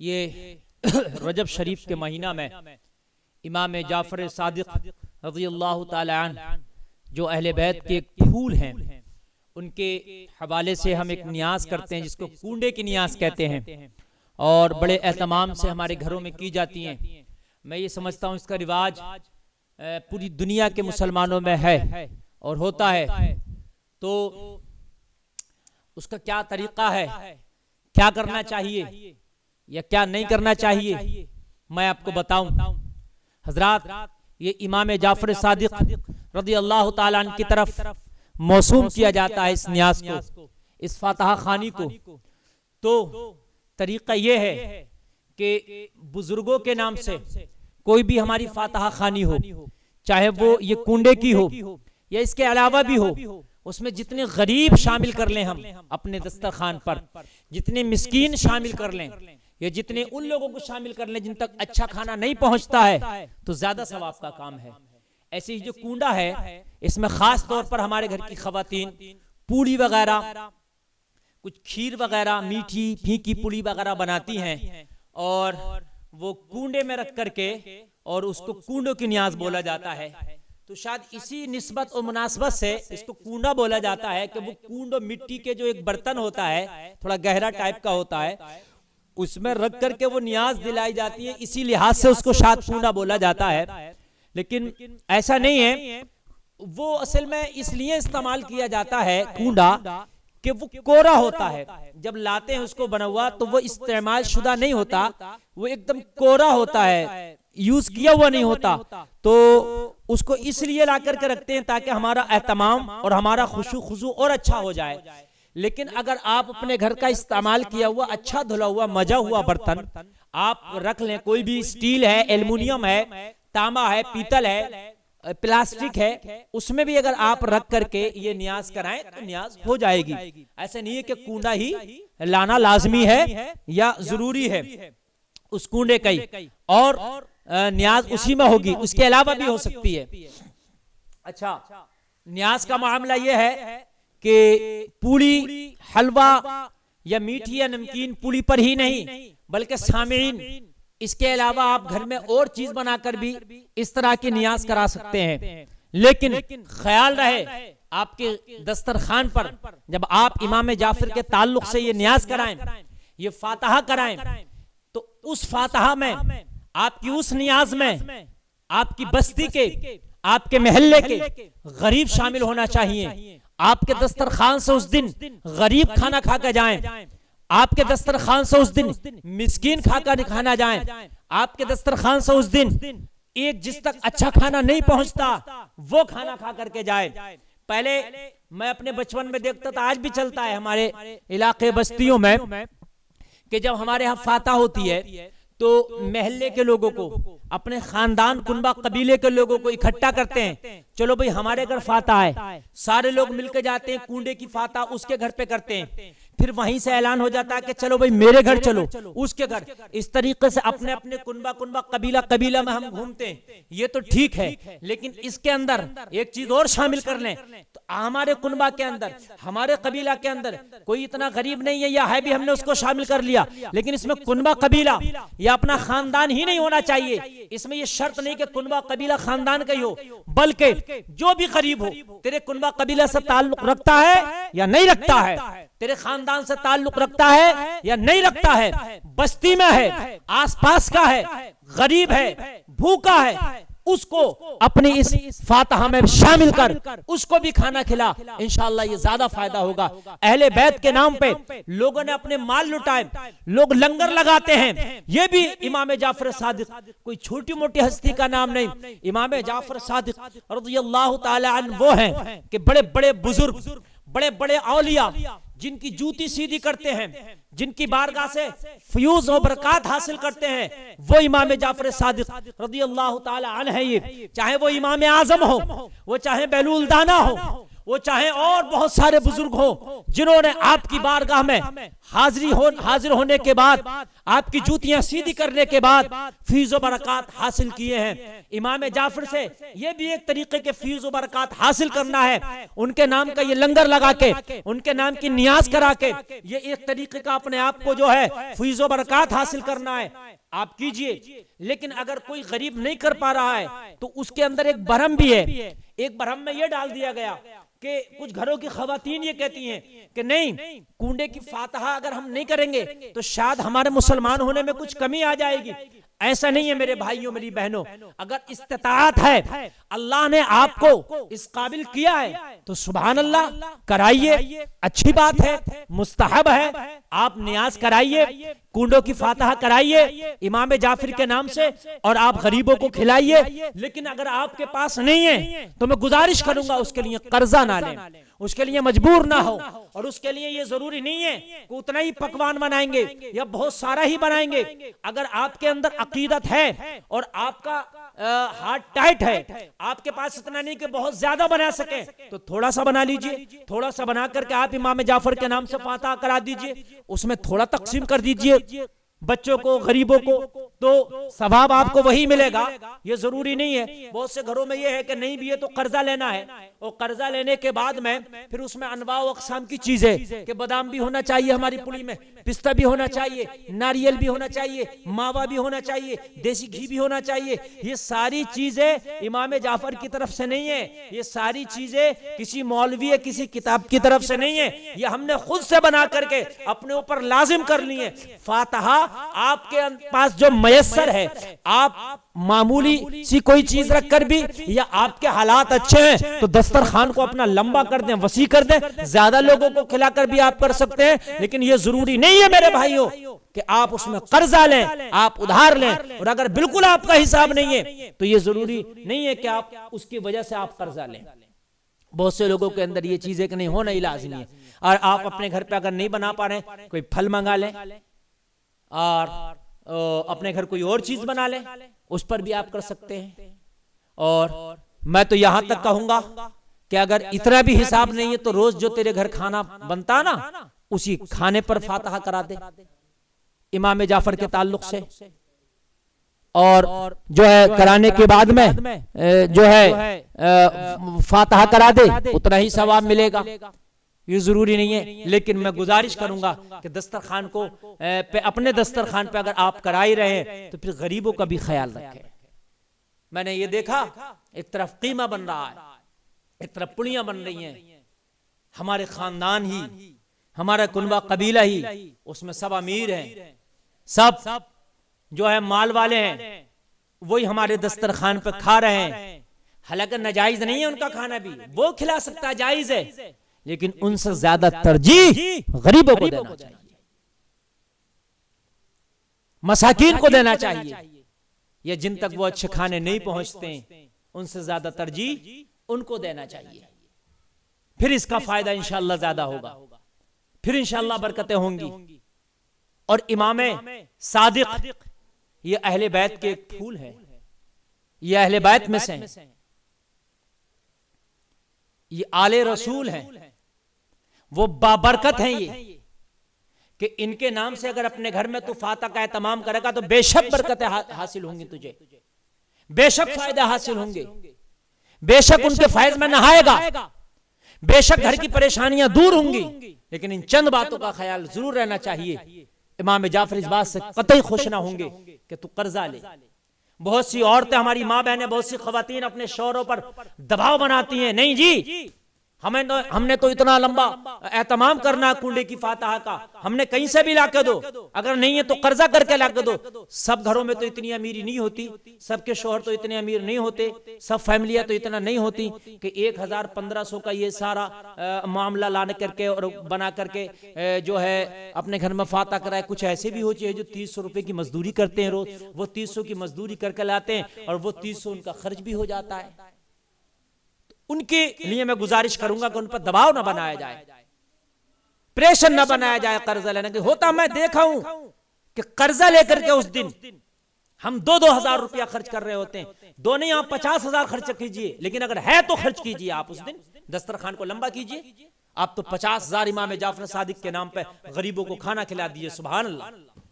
ये रजब शरीफ के महीना में इमाम जाफर सादिक रज़ियल्लाहु ताला अन्हु जो अहले बैत के फूल हैं उनके हवाले से हम एक नियाज करते हैं जिसको कूंडे की नियाज कहते हैं और बड़े एहतमाम से हमारे घरों में की जाती हैं। मैं ये समझता हूँ इसका रिवाज पूरी दुनिया के मुसलमानों में है और होता है। तो उसका क्या तरीका है, क्या करना चाहिए या क्या नहीं करना चाहिए, मैं आपको बताऊं। हजरात, ये इमाम जाफर सादिक रज़ियल्लाहु ताला अन्हु की तरफ मौसूम किया जाता है इस न्यास को, इस फातहा खानी को। तो तरीका ये है कि बुजुर्गों के नाम से कोई भी हमारी फातहा खानी हो, चाहे वो ये कुंडे की हो या इसके अलावा भी हो, उसमें जितने गरीब शामिल कर लें हम अपने दस्तरखान पर, जितने मिस्कीन शामिल कर लें या जितने उन लोगों को शामिल कर लें जिन तक अच्छा खाना नहीं पहुंचता है, तो ज्यादा सवाब का काम है। ऐसे ही जो कुंडा है इसमें खास तौर पर हमारे घर की खवातीन पूड़ी वगैरह, कुछ खीर वगैरह, मीठी फीकी पूड़ी वगैरह बनाती हैं और वो कुंडे में रख करके और उसको कुंडों की नियाज बोला जाता है। तो शायद इसी निस्बत और मुनासबत से इसको कुंडा बोला जाता है कि वो कुंडो मिट्टी के जो एक बर्तन होता है, थोड़ा गहरा टाइप का होता है, उसमें रख करके वो नियाज दिलाई जाती है, इसी लिहाज से उसको शायद कुंडा बोला जाता है। लेकिन ऐसा नहीं है, वो असल में इसलिए इस्तेमाल किया जाता है कुंडा कि वो कोरा होता है। जब लाते हैं उसको बना हुआ तो वो इस्तेमाल शुदा नहीं होता, वो एकदम कोरा होता है, यूज किया हुआ नहीं होता। तो उसको इसलिए ला करके रखते हैं ताकि हमारा एहतमाम और हमारा खुशू खुशू और अच्छा हो जाए। लेकिन अगर आप अपने घर का इस्तेमाल किया हुआ अच्छा धुला हुआ मजा हुआ बर्तन आप रख लें, कोई भी स्टील है, एल्युमिनियम है, तांबा है, पीतल है, प्लास्टिक है, उसमें भी अगर आप रख करके ये नियाज कराएं तो नियाज हो जाएगी। ऐसा नहीं है कि कुंडा ही लाना लाजमी है या जरूरी है, उस कुंडे का ही और नियाज उसी में होगी, उसके अलावा भी हो सकती है। अच्छा, नियाज का मामला यह है कि पूरी, हलवा या मीठी या नमकीन पूरी पर ही नहीं बल्कि सामीन इसके अलावा आप घर में और चीज बनाकर भी इस तरह की नियाज करा सकते हैं। लेकिन ख्याल रहे आपके दस्तरखान पर जब आप इमाम जाफर के ताल्लुक से ये नियाज कराएं, ये फातहा कराएं, तो उस फातहा में, आपकी उस नियाज में आपकी बस्ती के, आपके महल्ले के गरीब शामिल होना चाहिए। आपके दस्तरखान से उस दिन गरीब खाना खा कर जाएं, आपके दस्तरखान से उस दिन मिस्कीन खाकर खाना जाए, आपके दस्तरखान से उस दिन एक जिस तक अच्छा खाना नहीं पहुंचता वो खाना खा करके जाए। पहले मैं अपने बचपन में देखता था, आज भी चलता है हमारे इलाके बस्तियों में, कि जब हमारे यहाँ फातहा होती है तो महल्ले के लोगों को, अपने खानदान कुनबा कबीले के लोगों को इकट्ठा करते हैं। चलो भाई हमारे घर फातहा है, सारे लोग मिलकर जाते हैं, कुंडे की फातहा उसके घर पे करते हैं, फिर वहीं से ऐलान हो जाता है कि चलो भाई मेरे घर चलो, उसके घर। इस तरीके से अपने अपने कुनबा कुनबा कबीला कबीला में हम घूमते हैं। ये तो ठीक है, लेकिन इसके अंदर एक चीज और शामिल कर लें, तो हमारे कुनबा के अंदर, हमारे कबीला के अंदर कोई इतना गरीब नहीं है या है भी, हमने उसको शामिल कर लिया, लेकिन इसमें कुनबा कबीला या अपना खानदान ही नहीं होना चाहिए। इसमें ये शर्त नहीं कि कुनबा कबीला खानदान का ही हो, बल्कि जो भी गरीब हो, तेरे कुनबा कबीला से ताल्लुक रखता है या नहीं रखता है, तेरे खानदान से ताल्लुक रखता है या नहीं रखता है, बस्ती में है, आसपास का है, गरीब है, भूखा है, उसको अपनी इस फातहा में शामिल कर उसको भी खाना खिला, इंशाअल्लाह ये ज्यादा फायदा होगा। अहले बैत के नाम पे लोगों ने अपने माल लुटाए, लोग लंगर लगाते हैं। ये भी इमाम जाफर सादिक कोई छोटी मोटी हस्ती का नाम नहीं। इमाम जाफर सादिक रज़ियल्लाहु ताला अन्हु वो हैं कि बड़े बड़े बुजुर्ग, बड़े बड़े औलिया जिनकी जूती सीधी करते हैं, जिनकी बारगाह से फ्यूज और बरकत हासिल करते हैं, वो इमाम जाफर सादिक रज़ियल्लाहु ताला अन्हु है। ये चाहे वो इमाम आजम हो, वो चाहे बेलूल दाना हो, वो चाहे और बहुत सारे बुजुर्ग हो जिन्होंने आपकी बारगाह में हाजिर होने के बाद आपकी जूतियां सीधी करने के बाद फीज़ व बरकत हासिल किए हैं। इमाम जाफर से ये भी एक तरीके के फीज़ व बरकत हासिल करना है। उनके नाम का ये लंगर लगा के, उनके नाम की नियाज करा के, ये एक तरीके का अपने आप को जो है फीज़ व बरकत हासिल करना है, आप कीजिए। लेकिन अगर कोई गरीब नहीं कर पा रहा है तो उसके अंदर एक भरम भी है। एक भरम में यह डाल दिया गया कि कुछ घरों की खवातीन ये कहती हैं कि नहीं, कुंडे की फातहा अगर हम नहीं करेंगे तो शायद हमारे मुसलमान होने में कुछ कमी आ जाएगी। ऐसा नहीं है मेरे भाइयों मेरी बहनों, अगर इस्तिताअत है, अल्लाह ने आपको इस काबिल किया है तो सुभान अल्लाह कराइए, अच्छी बात है, मुस्तहब है। आप नियाज कराइए, कुंडों की फातहा कराइए इमाम जाफर के नाम से और आप गरीबों को खिलाइए। लेकिन अगर आपके पास नहीं है तो मैं गुजारिश करूंगा उसके लिए कर्जा ना लें, उसके लिए मजबूर ना हो। और उसके लिए ये जरूरी नहीं है कि उतना ही पकवान बनाएंगे या बहुत सारा ही बनाएंगे। अगर आपके अंदर अकीदत है और आपका हार्ट टाइट है, आपके पास इतना नहीं कि बहुत ज्यादा बना सके, तो थोड़ा सा बना लीजिए। थोड़ा सा बना करके आप इमाम जाफर के नाम से फातहा करा दीजिए, उसमें थोड़ा तकसीम कर दीजिए बच्चों को, गरीबों को, तो सवाब आपको वही मिलेगा। ये जरूरी नहीं है। बहुत से घरों में ये है कि नहीं भी है तो कर्जा लेना है, और कर्जा लेने के बाद में फिर उसमें अनवा अक़साम की चीजें कि बादाम भी होना चाहिए हमारी पुड़ी में, पिस्ता भी होना चाहिए, नारियल भी होना चाहिए, मावा भी होना चाहिए, देसी घी भी होना चाहिए। ये सारी चीजें इमाम जाफर की तरफ से नहीं है, ये सारी चीजें किसी मौलवी किसी किताब की तरफ से नहीं है, ये हमने खुद से बना करके अपने ऊपर लाजिम कर लिए। फातहा आपके पास जो मयस्सर है, आप मामूली सी कोई चीज रखकर भी, या आपके हालात अच्छे हैं तो दस्तरखान को अपना लंबा कर दें, वसी कर दें, ज्यादा लोगों को खिलाकर भी आप कर सकते हैं। लेकिन यह जरूरी नहीं है मेरे भाइयों कि आप उसमें कर्जा लें, आप उधार लें। और अगर बिल्कुल आपका हिसाब नहीं है तो यह जरूरी नहीं है कि आप उसकी वजह से आप कर्जा लें। बहुत से लोगों के अंदर ये चीजें कि नहीं, होना ही लाज़िमी है। और आप अपने घर पे अगर नहीं बना पा रहे, कोई फल मंगा लें और अपने घर कोई और चीज बना लें, उस पर भी आप कर सकते हैं। और मैं तो यहां तक कहूंगा कि अगर इतना भी हिसाब नहीं है तो रोज जो तेरे घर खाना बनता ना, उसी खाने पर फातहा करा दे इमाम जाफर के ताल्लुक से। और जो है कराने के बाद में जो है फातहा करा दे, उतना ही सवाब मिलेगा। ये जरूरी नहीं है। लेकिन मैं गुजारिश करूंगा कि दस्तरखान को अपने दस्तरखान पे अगर आप करा ही रहे हैं तो फिर गरीबों का भी ख्याल रखें। मैंने ये देखा, एक तरफ कीमा बन रहा है, एक तरफ पुड़ियां बन रही हैं। हमारे खानदान ही, हमारा कुनबा कबीला ही, उसमें सब अमीर हैं, सब जो है माल वाले हैं, वही हमारे दस्तरखान पे खा रहे हैं। हालांकि नाजायज नहीं है उनका खाना भी, वो खिला सकता है, जायज है, लेकिन उनसे ज्यादा तरजीह गरीबों को देना चाहिए, मसाकीन को देना चाहिए, या जिन तक वो अच्छे खाने नहीं पहुंचते उनसे ज्यादा तरजीह उनको देना चाहिए। फिर इसका फायदा इंशाअल्लाह ज्यादा होगा, फिर इंशाअल्लाह बरकतें होंगी। और इमाम सादिक ये अहले बैत के एक फूल है, ये अहले बैत में से हैं, ये आले रसूल हैं, वो बाबरकत हैं। ये कि इनके नाम से अगर अपने घर में तू फातहा का एहतमाम करेगा तो बेशक बरकतें हासिल होंगी, तुझे बेशक फायदा हासिल होंगे, बेशक उनके फैज में नहाएगा, बेशक घर की परेशानियां दूर होंगी। लेकिन इन चंद बातों का ख्याल जरूर रहना चाहिए। इमाम जाफर इस बात से कतई खुश ना होंगे कि तू कर्जा ले। बहुत सी औरतें, हमारी माँ बहनें, बहुत सी खवातीन अपने शौहरों पर दबाव बनाती हैं, नहीं जी हमने तो इतना लंबा एहतमाम करना कुंडे की फातहा का, हमने कहीं से भी लाके दो, अगर नहीं है तो कर्जा करके लाके दो। सब घरों में तो इतनी अमीरी नहीं होती, सबके शौहर तो इतने अमीर नहीं होते, सब फैमिलियां तो इतना नहीं होती कि 1000-1500 का ये सारा मामला लाने करके और बना करके जो है अपने घर में फातहा कराए। कुछ ऐसे भी होते हैं जो 300 रुपए की मजदूरी करते हैं रोज, वो 300 की मजदूरी करके लाते हैं और वो 300 उनका खर्च भी हो जाता है। उनके लिए मैं गुजारिश करूंगा कि उन पर दबाव ना बनाया जाए, प्रेशर ना बनाया जाए कर्जा लेने के। होता मैं देखा हूं कि कर्जा लेकर के उस दिन हम 2-2 हजार रुपया खर्च कर रहे होते हैं। दो नहीं, आप 50,000 खर्च कीजिए, लेकिन अगर है तो खर्च कीजिए। आप उस दिन दस्तरखान को लंबा कीजिए। आप तो 50,000 इमाम जाफर सादिक के नाम पे गरीबों को खाना खिला दीजिए। सुभान अल्लाह,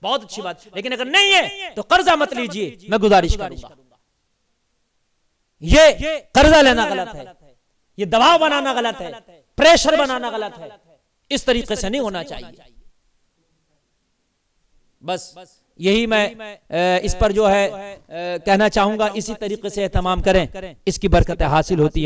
बहुत अच्छी बात, लेकिन अगर नहीं है तो कर्जा मत लीजिए, मैं गुजारिश करूंगा। ये कर्जा लेना गलत है, ये दबाव बनाना गलत है, प्रेशर बनाना गलत है, इस तरीके से नहीं होना चाहिए। बस यही मैं इस पर जो है कहना चाहूंगा, इसी तरीके से एहतमाम करें, इसकी बरकतें हासिल होती है।